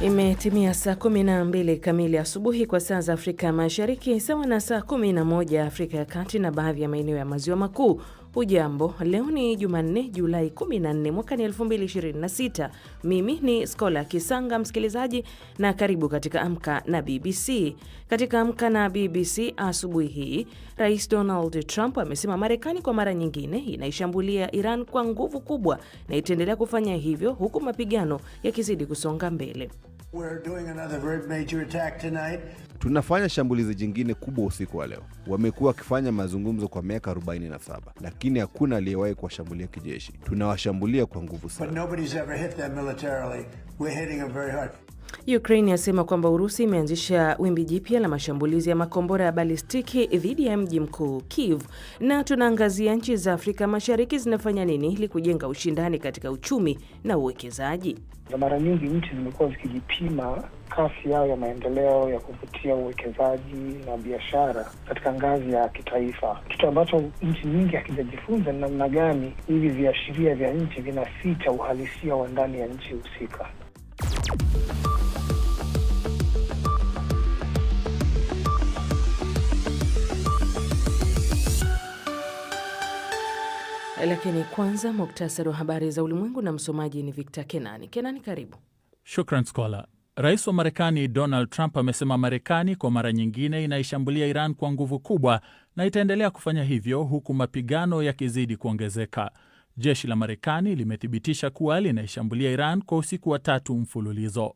Imetimia saa 12 kamili asubuhi kwa saa za Afrika Mashariki, sawa na saa 11 Afrika ya Kati na baadhi ya maeneo ya Maziwa Makuu. Hujambo, leo ni Jumanne, Julai 14 mwaka 2026. Mimi ni Skola Kisanga, msikilizaji, na karibu katika Amka na BBC. Katika Amka na BBC asubuhi hii, Rais Donald Trump amesema Marekani kwa mara nyingine inaishambulia Iran kwa nguvu kubwa na itaendelea kufanya hivyo huku mapigano yakizidi kusonga mbele. Tunafanya shambulizi jingine kubwa usiku wa leo. Wamekuwa wakifanya mazungumzo kwa miaka 47, lakini hakuna aliyewahi kuwashambulia kijeshi. Tunawashambulia kwa nguvu sana. Ukraine yasema kwamba Urusi imeanzisha wimbi jipya la mashambulizi ya makombora ya balistiki dhidi ya mji mkuu Kiev. Na tunaangazia nchi za Afrika Mashariki zinafanya nini ili kujenga ushindani katika uchumi na uwekezaji. Mara nyingi nchi zimekuwa zikijipima kasi yao ya maendeleo ya kuvutia uwekezaji na biashara katika ngazi ya kitaifa. Kitu ambacho nchi nyingi hakijajifunza ni namna gani hivi viashiria vya nchi vinaficha uhalisia wa ndani ya nchi husika. Lakini kwanza muktasari wa habari za ulimwengu na msomaji ni Victor Kenani. Kenani, karibu. Shukran Skola. Rais wa Marekani Donald Trump amesema Marekani kwa mara nyingine inaishambulia Iran kwa nguvu kubwa na itaendelea kufanya hivyo huku mapigano yakizidi kuongezeka. Jeshi la Marekani limethibitisha kuwa linaishambulia Iran kwa usiku wa 3 mfululizo.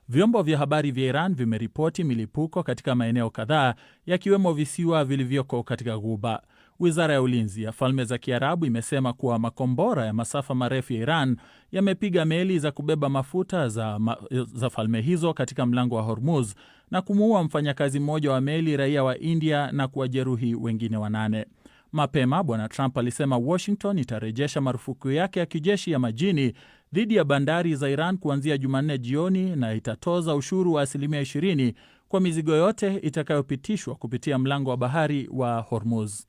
Vyombo vya habari vya Iran vimeripoti milipuko katika maeneo kadhaa yakiwemo visiwa vilivyoko katika Ghuba. Wizara ya ulinzi ya Falme za Kiarabu imesema kuwa makombora ya masafa marefu ya Iran yamepiga meli za kubeba mafuta za falme hizo katika mlango wa Hormuz na kumuua mfanyakazi mmoja wa meli raia wa India na kuwajeruhi wengine 8. Mapema Bwana Trump alisema Washington itarejesha marufuku yake ya kijeshi ya majini dhidi ya bandari za Iran kuanzia Jumanne jioni na itatoza ushuru wa 20% kwa mizigo yote itakayopitishwa kupitia mlango wa bahari wa Hormuz.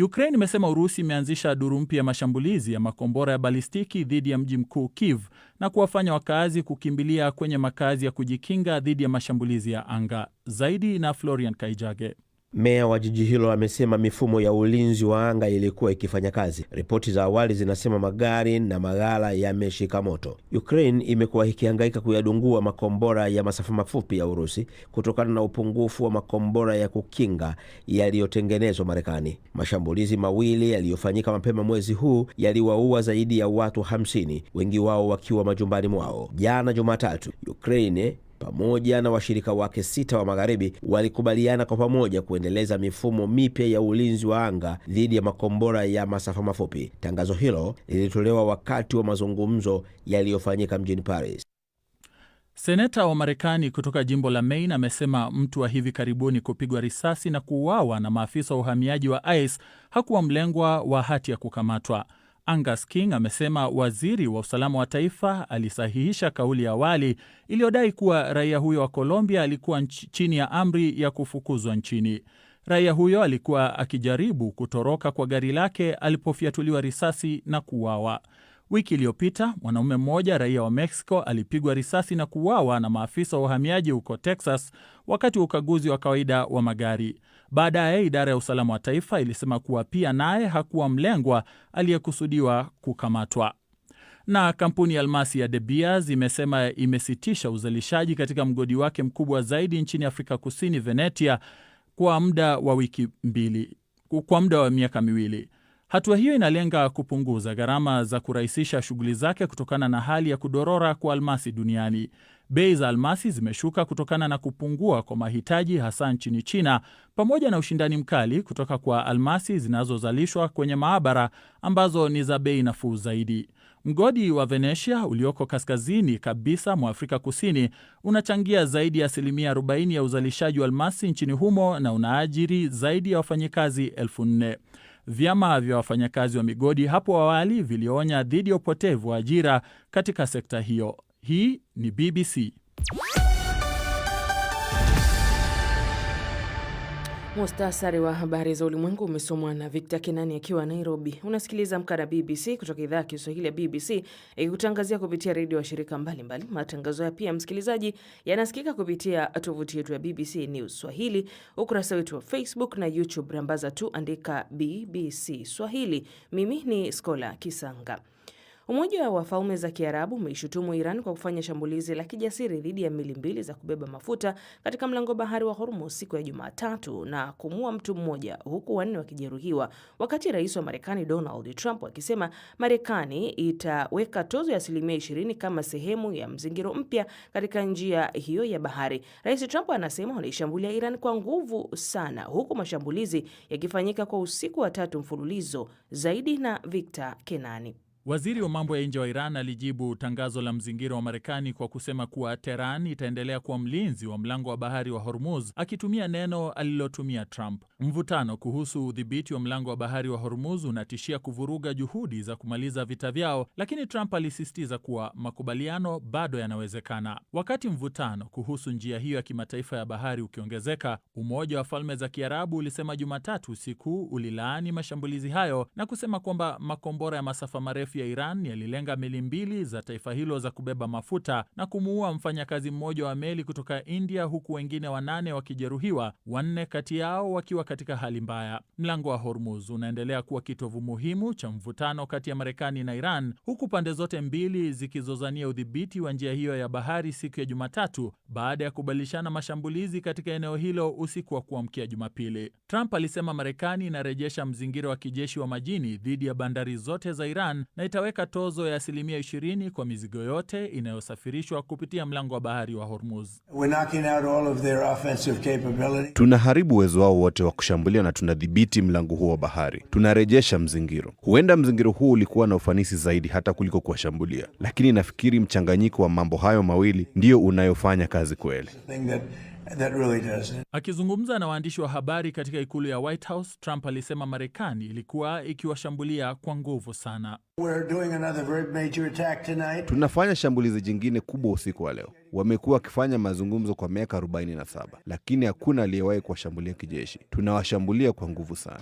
Ukraine imesema Urusi imeanzisha duru mpya ya mashambulizi ya makombora ya balistiki dhidi ya mji mkuu Kiev na kuwafanya wakazi kukimbilia kwenye makazi ya kujikinga dhidi ya mashambulizi ya anga. Zaidi na Florian Kaijage. Meya wa jiji hilo amesema mifumo ya ulinzi wa anga ilikuwa ikifanya kazi. Ripoti za awali zinasema magari na maghala yameshika moto. Ukraine imekuwa ikihangaika kuyadungua makombora ya masafa mafupi ya Urusi kutokana na upungufu wa makombora ya kukinga yaliyotengenezwa Marekani. Mashambulizi mawili yaliyofanyika mapema mwezi huu yaliwaua zaidi ya watu 50, wengi wao wakiwa majumbani mwao. Jana Jumatatu, Ukraine pamoja na washirika wake 6 wa magharibi walikubaliana kwa pamoja kuendeleza mifumo mipya ya ulinzi wa anga dhidi ya makombora ya masafa mafupi. Tangazo hilo lilitolewa wakati wa mazungumzo yaliyofanyika mjini Paris. Seneta wa Marekani kutoka jimbo la Maine amesema mtu wa hivi karibuni kupigwa risasi na kuuawa na maafisa wa uhamiaji wa ICE hakuwa mlengwa wa hati ya kukamatwa. Angus King amesema waziri wa usalama wa taifa alisahihisha kauli ya awali iliyodai kuwa raia huyo wa Colombia alikuwa chini ya amri ya kufukuzwa nchini. Raia huyo alikuwa akijaribu kutoroka kwa gari lake alipofyatuliwa risasi na kuuawa. Wiki iliyopita, mwanaume mmoja raia wa Mexico alipigwa risasi na kuuawa na maafisa wa uhamiaji huko Texas wakati wa ukaguzi wa kawaida wa magari. Baadaye idara ya usalama wa taifa ilisema kuwa pia naye hakuwa mlengwa aliyekusudiwa kukamatwa. Na kampuni ya almasi ya De Beers imesema imesitisha uzalishaji katika mgodi wake mkubwa zaidi nchini Afrika Kusini, Venetia, kwa muda wa miaka 2. Hatua hiyo inalenga kupunguza gharama za kurahisisha shughuli zake kutokana na hali ya kudorora kwa almasi duniani. Bei za almasi zimeshuka kutokana na kupungua kwa mahitaji hasa nchini China, pamoja na ushindani mkali kutoka kwa almasi zinazozalishwa kwenye maabara ambazo ni za bei nafuu zaidi. Mgodi wa Venetia ulioko kaskazini kabisa mwa Afrika Kusini unachangia zaidi ya 40% ya uzalishaji wa almasi nchini humo na unaajiri zaidi ya wafanyakazi 4,000. Vyama vya wafanyakazi wa migodi hapo awali vilionya dhidi ya upotevu wa ajira katika sekta hiyo. Hii ni BBC. Mustasari wa habari za ulimwengu umesomwa na Victor Kenani akiwa Nairobi. Unasikiliza Amka na BBC kutoka idhaa ya Kiswahili ya BBC ikikutangazia kupitia redio wa shirika mbalimbali. Matangazo ya pia msikilizaji yanasikika kupitia tovuti yetu ya BBC News Swahili, ukurasa wetu wa Facebook na YouTube, rambaza tu andika BBC Swahili. Mimi ni Skola Kisanga. Umoja wa Falme za Kiarabu umeishutumu Iran kwa kufanya shambulizi la kijasiri dhidi ya meli mbili za kubeba mafuta katika mlango bahari wa Hormuz siku ya Jumatatu na kumuua mtu mmoja huku wanne wakijeruhiwa, wakati rais wa Marekani Donald Trump akisema Marekani itaweka tozo ya 20% kama sehemu ya mzingiro mpya katika njia hiyo ya bahari. Rais Trump anasema wanaishambulia Iran kwa nguvu sana, huku mashambulizi yakifanyika kwa usiku wa tatu mfululizo. Zaidi na Victor Kenani. Waziri wa mambo ya nje wa Iran alijibu tangazo la mzingiro wa Marekani kwa kusema kuwa Tehran itaendelea kuwa mlinzi wa mlango wa bahari wa Hormuz, akitumia neno alilotumia Trump. Mvutano kuhusu udhibiti wa mlango wa bahari wa Hormuz unatishia kuvuruga juhudi za kumaliza vita vyao, lakini Trump alisisitiza kuwa makubaliano bado yanawezekana. Wakati mvutano kuhusu njia hiyo ya kimataifa ya bahari ukiongezeka, Umoja wa Falme za Kiarabu ulisema Jumatatu usiku ulilaani mashambulizi hayo na kusema kwamba makombora ya masafa marefu ya Iran yalilenga meli mbili za taifa hilo za kubeba mafuta na kumuua mfanyakazi mmoja wa meli kutoka India, huku wengine 8 wakijeruhiwa, 4 kati yao wakiwa katika hali mbaya. Mlango wa Hormuz unaendelea kuwa kitovu muhimu cha mvutano kati ya Marekani na Iran, huku pande zote mbili zikizozania udhibiti wa njia hiyo ya bahari siku ya Jumatatu baada ya kubadilishana mashambulizi katika eneo hilo usiku wa kuamkia Jumapili. Trump alisema Marekani inarejesha mzingiro wa kijeshi wa majini dhidi ya bandari zote za Iran na itaweka tozo ya 20% kwa mizigo yote inayosafirishwa kupitia mlango wa bahari wa Hormuz. Tunaharibu uwezo wao wote wa kushambulia na tunadhibiti mlango huo wa bahari. Tunarejesha mzingiro. Huenda mzingiro huu ulikuwa na ufanisi zaidi hata kuliko kuwashambulia, lakini nafikiri mchanganyiko wa mambo hayo mawili ndio unayofanya kazi kweli. Akizungumza na waandishi wa habari katika ikulu ya White House, Trump alisema Marekani ilikuwa ikiwashambulia kwa nguvu sana. Tunafanya shambulizi jingine kubwa usiku wa leo. Wamekuwa wakifanya mazungumzo kwa miaka 47, lakini hakuna aliyewahi kuwashambulia kijeshi. Tunawashambulia kwa nguvu sana.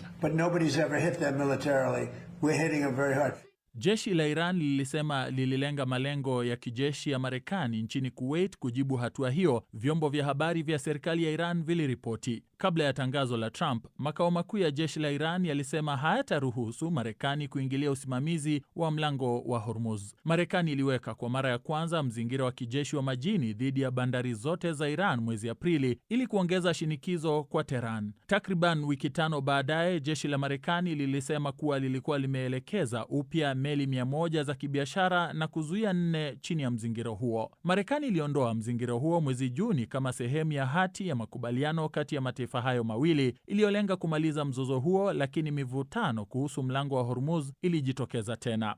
Jeshi la Iran lilisema lililenga malengo ya kijeshi ya Marekani nchini Kuwait kujibu hatua hiyo, vyombo vya habari vya serikali ya Iran viliripoti. Kabla ya tangazo la Trump, makao makuu ya jeshi la Iran yalisema hayataruhusu Marekani kuingilia usimamizi wa mlango wa Hormuz. Marekani iliweka kwa mara ya kwanza mzingira wa kijeshi wa majini dhidi ya bandari zote za Iran mwezi Aprili ili kuongeza shinikizo kwa Tehran. Takriban wiki 5 baadaye, jeshi la Marekani lilisema kuwa lilikuwa limeelekeza upya meli 100 za kibiashara na kuzuia 4 chini ya mzingiro huo. Marekani iliondoa mzingiro huo mwezi Juni kama sehemu ya hati ya makubaliano kati ya mataifa hayo mawili iliyolenga kumaliza mzozo huo, lakini mivutano kuhusu mlango wa Hormuz ilijitokeza tena.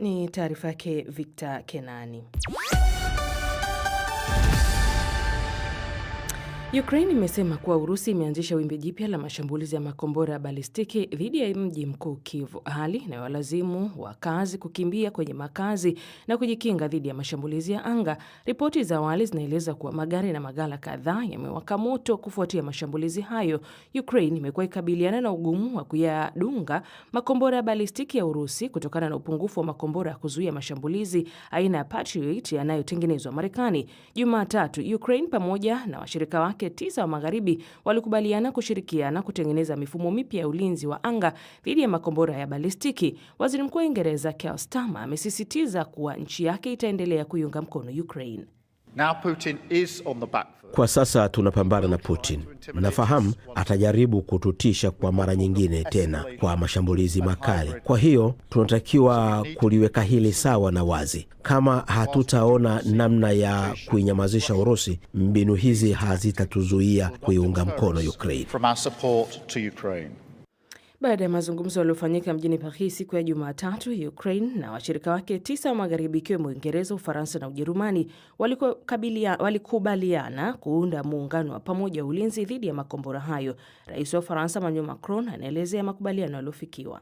Ni taarifa yake Victor Kenani. Ukraine imesema kuwa Urusi imeanzisha wimbi jipya la mashambulizi ya makombora ya balistiki dhidi ya mji mkuu Kyiv, hali inayowalazimu wakazi kukimbia kwenye makazi na kujikinga dhidi ya mashambulizi ya anga. Ripoti za awali zinaeleza kuwa magari na maghala kadhaa yamewaka moto kufuatia mashambulizi hayo. Ukraine imekuwa ikabiliana na ugumu wa kuyadunga makombora ya balistiki ya Urusi kutokana na upungufu wa makombora ya kuzuia mashambulizi aina ya Patriot yanayotengenezwa Marekani. Jumatatu, Ukraine pamoja na washirika wake 9 wa magharibi walikubaliana kushirikiana kutengeneza mifumo mipya ya ulinzi wa anga dhidi ya makombora ya balistiki. Waziri Mkuu wa Uingereza Keir Starmer amesisitiza kuwa nchi yake itaendelea kuiunga mkono Ukraine. Kwa sasa tunapambana na Putin. Nafahamu atajaribu kututisha kwa mara nyingine tena kwa mashambulizi makali. Kwa hiyo tunatakiwa kuliweka hili sawa na wazi. Kama hatutaona namna ya kuinyamazisha Urusi, mbinu hizi hazitatuzuia kuiunga mkono Ukraine. Baada ya mazungumzo yaliyofanyika mjini Paris siku ya Jumatatu, Ukraine na washirika wake 9 wa magharibi ikiwemo Uingereza, Ufaransa na Ujerumani walikubaliana kuunda muungano wa pamoja wa ulinzi dhidi ya makombora hayo. Rais wa Ufaransa Emmanuel Macron anaelezea makubaliano yaliyofikiwa.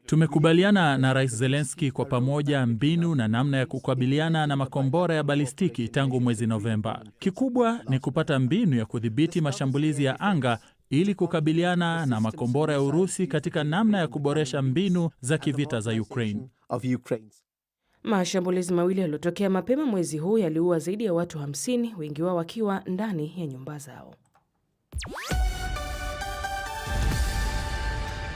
Tumekubaliana na Rais Zelensky kwa pamoja mbinu na namna ya kukabiliana na makombora ya balistiki tangu mwezi Novemba. Kikubwa ni kupata mbinu ya kudhibiti mashambulizi ya anga ili kukabiliana na makombora ya Urusi katika namna ya kuboresha mbinu za kivita za Ukraine. Mashambulizi mawili yaliyotokea mapema mwezi huu yaliua zaidi ya watu 50, wengi wao wakiwa ndani ya nyumba zao.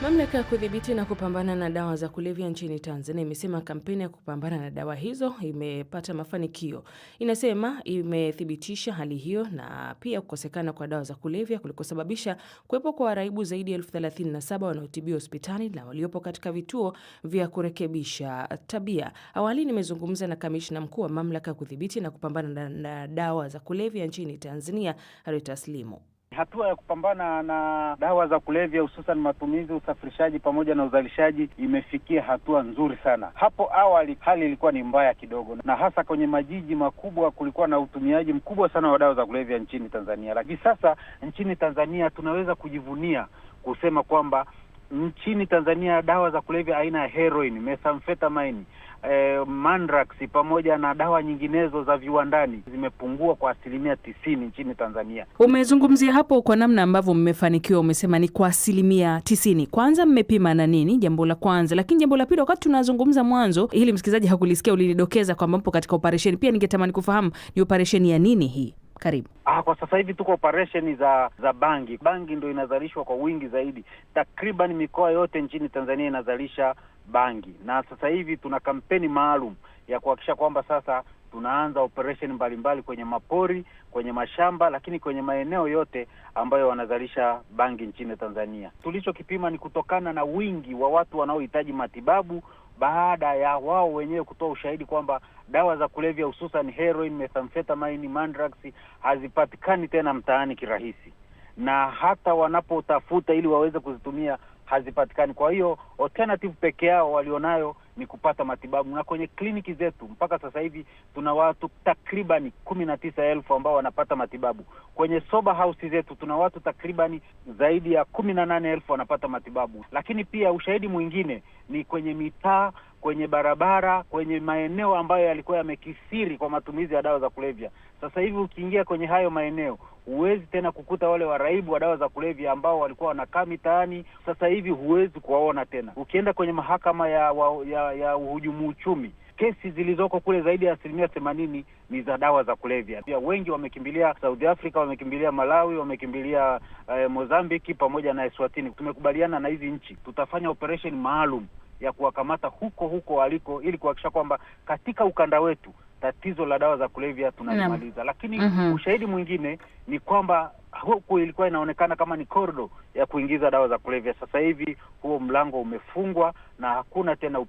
Mamlaka ya kudhibiti na kupambana na dawa za kulevya nchini Tanzania imesema kampeni ya kupambana na dawa hizo imepata mafanikio. Inasema imethibitisha hali hiyo na pia kukosekana kwa dawa za kulevya kulikosababisha kuwepo kwa waraibu zaidi ya 37,000 wanaotibiwa hospitali na waliopo katika vituo vya kurekebisha tabia. Awali nimezungumza na kamishna mkuu wa mamlaka ya kudhibiti na kupambana na dawa za kulevya nchini Tanzania, Rita Slimu. Hatua ya kupambana na dawa za kulevya hususan matumizi, usafirishaji pamoja na uzalishaji imefikia hatua nzuri sana. Hapo awali hali ilikuwa ni mbaya kidogo, na hasa kwenye majiji makubwa kulikuwa na utumiaji mkubwa sana wa dawa za kulevya nchini Tanzania. Lakini sasa nchini Tanzania tunaweza kujivunia kusema kwamba nchini Tanzania dawa za kulevya aina ya heroin, methamphetamine, mandrax pamoja na dawa nyinginezo za viwandani zimepungua kwa 90% nchini Tanzania. Umezungumzia hapo kwa namna ambavyo mmefanikiwa, umesema ni kwa 90%. Kwanza mmepima na nini? Jambo la kwanza. Lakini jambo la pili, wakati tunazungumza mwanzo, ili msikilizaji hakulisikia, ulinidokeza kwamba mpo katika operation. Pia ningetamani kufahamu ni operation ya nini hii? Karibu. Kwa sasa hivi tuko operation za bangi. Bangi ndio inazalishwa kwa wingi zaidi. Takriban mikoa yote nchini Tanzania inazalisha bangi. Na sasa hivi tuna kampeni maalum ya kuhakikisha kwamba sasa tunaanza operation mbalimbali kwenye mapori, kwenye mashamba, lakini kwenye maeneo yote ambayo wanazalisha bangi nchini Tanzania. Tulichokipima ni kutokana na wingi wa watu wanaohitaji matibabu baada ya wao wenyewe kutoa ushahidi kwamba dawa za kulevya hususan heroin, methamphetamine, mandrax hazipatikani tena mtaani kirahisi, na hata wanapotafuta ili waweze kuzitumia hazipatikani. Kwa hiyo alternative pekee yao walionayo ni kupata matibabu, na kwenye kliniki zetu mpaka sasa hivi tuna watu takriban 19,000 ambao wanapata matibabu. Kwenye sober house zetu tuna watu takriban zaidi ya 18,000 wanapata matibabu. Lakini pia ushahidi mwingine ni kwenye mitaa, kwenye barabara, kwenye maeneo ambayo yalikuwa yamekisiri kwa matumizi ya dawa za kulevya. Sasa hivi ukiingia kwenye hayo maeneo huwezi tena kukuta wale waraibu wa dawa za kulevya ambao walikuwa wanakaa mitaani. Sasa hivi huwezi kuwaona tena. Ukienda kwenye mahakama ya uhujumu uchumi, kesi zilizoko kule zaidi ya 80% ni za dawa za kulevya. Pia wengi wamekimbilia South Africa, wamekimbilia Malawi, wamekimbilia Mozambiki pamoja na Eswatini. Tumekubaliana na hizi nchi tutafanya operation maalum ya kuwakamata huko waliko ili kuhakikisha kwamba katika ukanda wetu tatizo la dawa za kulevya tunalimaliza. Lakini ushahidi mwingine ni kwamba huko ilikuwa inaonekana kama ni kordo ya kuingiza dawa za kulevya. Sasa hivi huo mlango umefungwa na hakuna tena